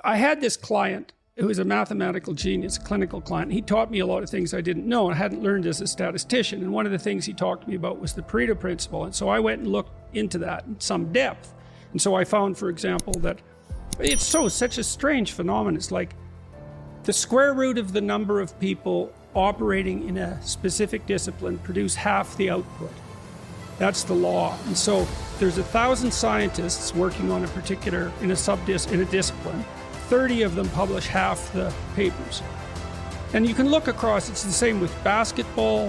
I had this client who was a mathematical genius, a clinical client. He taught me a lot of things I didn't know and I hadn't learned as a statistician. And one of the things he talked to me about was the Pareto principle. And so I went and looked into that in some depth. And so I found, for example, that it's such a strange phenomenon. It's like the square root of the number of people operating in a specific discipline produce half the output. That's the law. And so there's 1,000 scientists working on a particular, in a discipline. 30 of them publish half the papers. And you can look across, it's the same with basketball,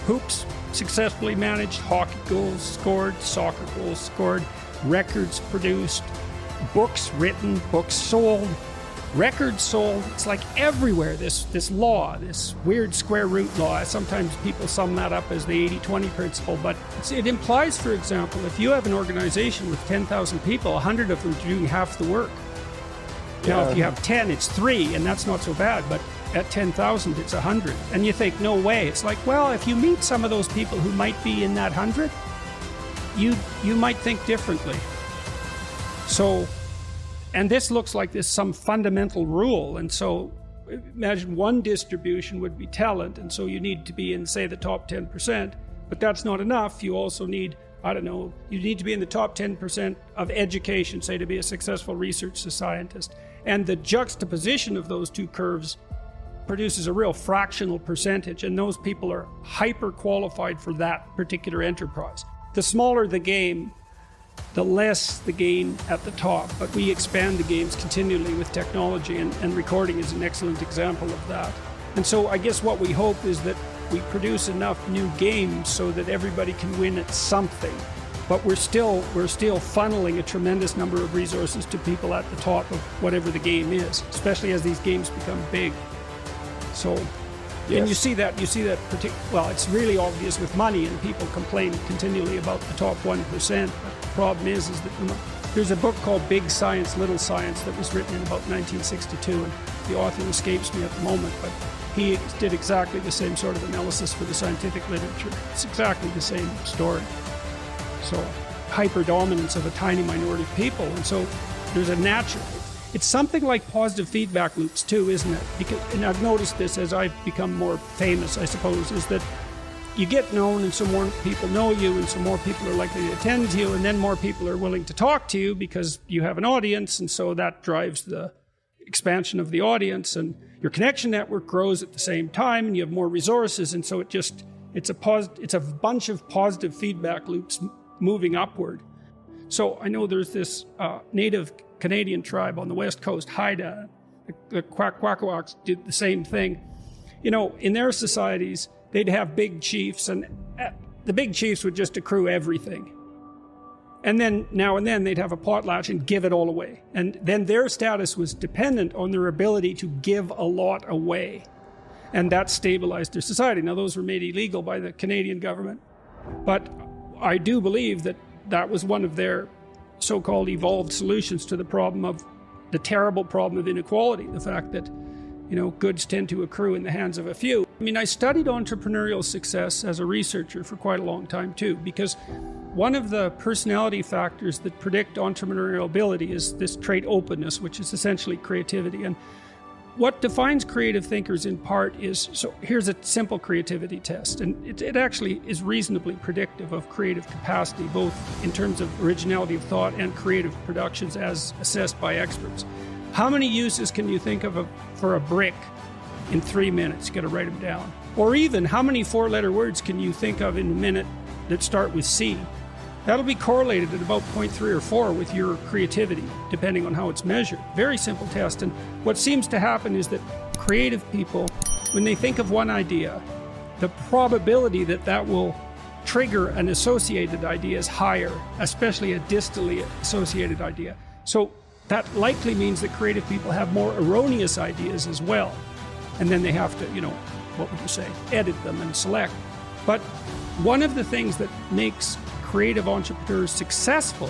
hoops successfully managed, hockey goals scored, soccer goals scored, records produced, books written, books sold, records sold. It's like everywhere, this law, this weird square root law. Sometimes people sum that up as the 80-20 principle, but it implies, for example, if you have an organization with 10,000 people, 100 of them are doing half the work. Now, if you have 10, it's 3, and that's not so bad, but at 10,000, it's 100. And you think, no way. It's like, well, if you meet some of those people who might be in that 100, you might think differently. So, and this looks like there's some fundamental rule. And so imagine one distribution would be talent. And so you need to be in, say, the top 10%, but that's not enough. You also need, I don't know, you need to be in the top 10% of education, say, to be a successful research scientist. And the juxtaposition of those two curves produces a real fractional percentage, and those people are hyper qualified for that particular enterprise. The smaller the game, the less the gain at the top, but we expand the games continually with technology, and recording is an excellent example of that. And so I guess what we hope is that we produce enough new games so that everybody can win at something, but we're still funneling a tremendous number of resources to people at the top of whatever the game is, especially as these games become big. So, yes. And you see that well, it's really obvious with money, and people complain continually about the top 1%. But the problem is that there's a book called Big Science, Little Science that was written in about 1962, and the author escapes me at the moment, but he did exactly the same sort of analysis for the scientific literature. It's exactly the same story. So, hyper-dominance of a tiny minority of people, and so there's a natural. It's something like positive feedback loops too, isn't it? And I've noticed this as I've become more famous, I suppose, is that you get known and some more people know you, and some more people are likely to attend to you, and then more people are willing to talk to you because you have an audience, and so that drives the expansion of the audience, and your connection network grows at the same time, and you have more resources, and so it's a bunch of positive feedback loops moving upward. So I know there's this native Canadian tribe on the west coast, Haida. The Kwakwaka'wakws did the same thing. You know, in their societies, they'd have big chiefs, and the big chiefs would just accrue everything. And then now and then they'd have a potlatch and give it all away. And then their status was dependent on their ability to give a lot away. And that stabilized their society. Now, those were made illegal by the Canadian government. But I do believe that that was one of their so-called evolved solutions to the terrible problem of inequality. The fact that, you know, goods tend to accrue in the hands of a few. I mean, I studied entrepreneurial success as a researcher for quite a long time too, because one of the personality factors that predict entrepreneurial ability is this trait openness, which is essentially creativity. And what defines creative thinkers in part is, so here's a simple creativity test, and it actually is reasonably predictive of creative capacity, both in terms of originality of thought and creative productions as assessed by experts. How many uses can you think of for a brick in 3 minutes? You got to write them down. Or even, how many 4-letter words can you think of in a minute that start with C? That'll be correlated at about 0.3 or 4 with your creativity, depending on how it's measured. Very simple test. And what seems to happen is that creative people, when they think of one idea, the probability that that will trigger an associated idea is higher, especially a distally associated idea. So that likely means that creative people have more erroneous ideas as well. And then they have to, you know, what would you say, edit them and select. But one of the things that makes creative entrepreneurs successful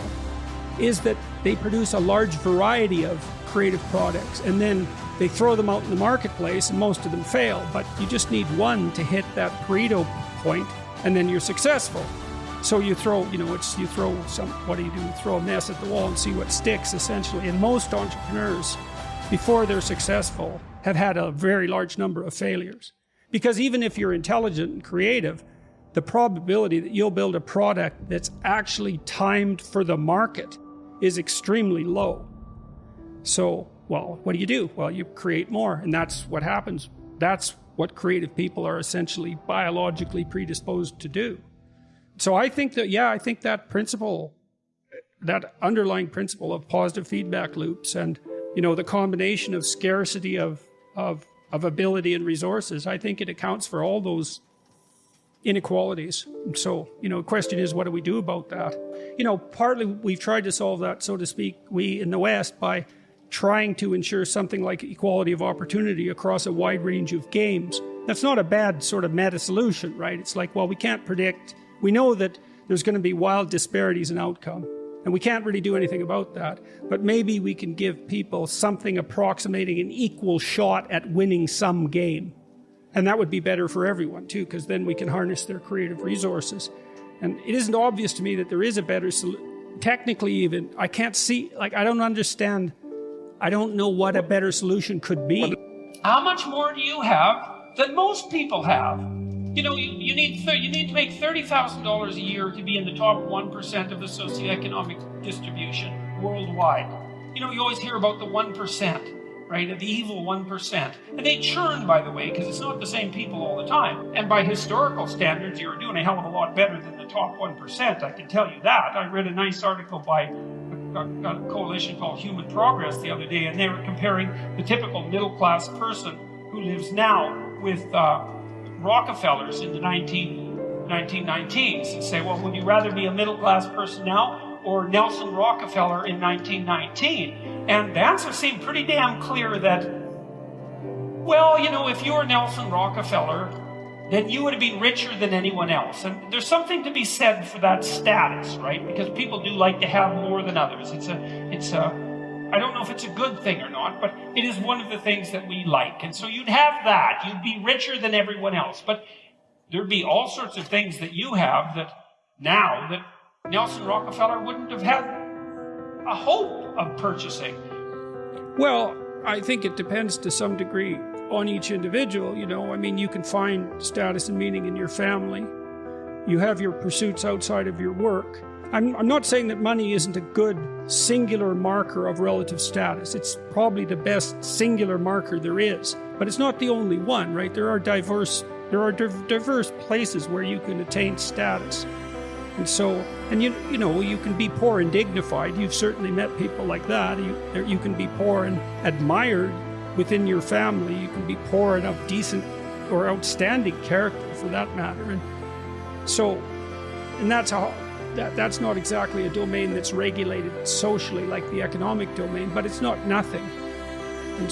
is that they produce a large variety of creative products, and then they throw them out in the marketplace, and most of them fail, but you just need one to hit that Pareto point, and then you're successful. So you throw, you throw some, what do? You throw a mess at the wall and see what sticks, essentially. And most entrepreneurs, before they're successful, have had a very large number of failures. Because even if you're intelligent and creative, the probability that you'll build a product that's actually timed for the market is extremely low. So, well, what do? Well, you create more, and that's what happens. That's what creative people are essentially biologically predisposed to do. So I think that, I think that principle, that underlying principle of positive feedback loops and, the combination of scarcity of ability and resources, I think it accounts for all those inequalities. So, the question is, what do we do about that? Partly we've tried to solve that, so to speak, we in the West, by trying to ensure something like equality of opportunity across a wide range of games. That's not a bad sort of meta solution, right? It's like, well, we can't predict. We know that there's going to be wild disparities in outcome, and we can't really do anything about that. But maybe we can give people something approximating an equal shot at winning some game. And that would be better for everyone too, because then we can harness their creative resources. And it isn't obvious to me that there is a better solution. Technically even, I can't see, I don't understand. I don't know what a better solution could be. How much more do you have than most people have? You need to make $30,000 a year to be in the top 1% of the socioeconomic distribution worldwide. You always hear about the 1%, right? The evil 1%. And they churn, by the way, because it's not the same people all the time. And by historical standards, you're doing a hell of a lot better than the top 1%. I can tell you that. I read a nice article by a coalition called Human Progress the other day, and they were comparing the typical middle-class person who lives now with Rockefellers in the 1919s, and say, well, would you rather be a middle-class person now or Nelson Rockefeller in 1919? And the answer seemed pretty damn clear that, well, if you were Nelson Rockefeller, then you would have been richer than anyone else. And there's something to be said for that status, right? Because people do like to have more than others. I don't know if it's a good thing or not, but it is one of the things that we like. And so you'd have that. You'd be richer than everyone else. But there'd be all sorts of things that you have that Nelson Rockefeller wouldn't have had a hope of purchasing. Well, I think it depends to some degree on each individual. You can find status and meaning in your family. You have your pursuits outside of your work. I'm not saying that money isn't a good singular marker of relative status. It's probably the best singular marker there is, but it's not the only one, right? There are diverse places where you can attain status. And so, you can be poor and dignified. You've certainly met people like that. You can be poor and admired within your family. You can be poor and of decent or outstanding character, for that matter. And so, that's not exactly a domain that's regulated socially like the economic domain, but it's not nothing. And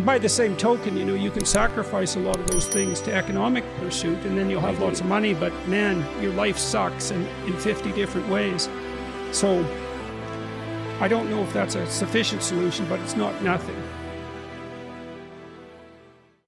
by the same token, you can sacrifice a lot of those things to economic pursuit, and then you'll have lots of money, but man, your life sucks in 50 different ways. So I don't know if that's a sufficient solution, but it's not nothing.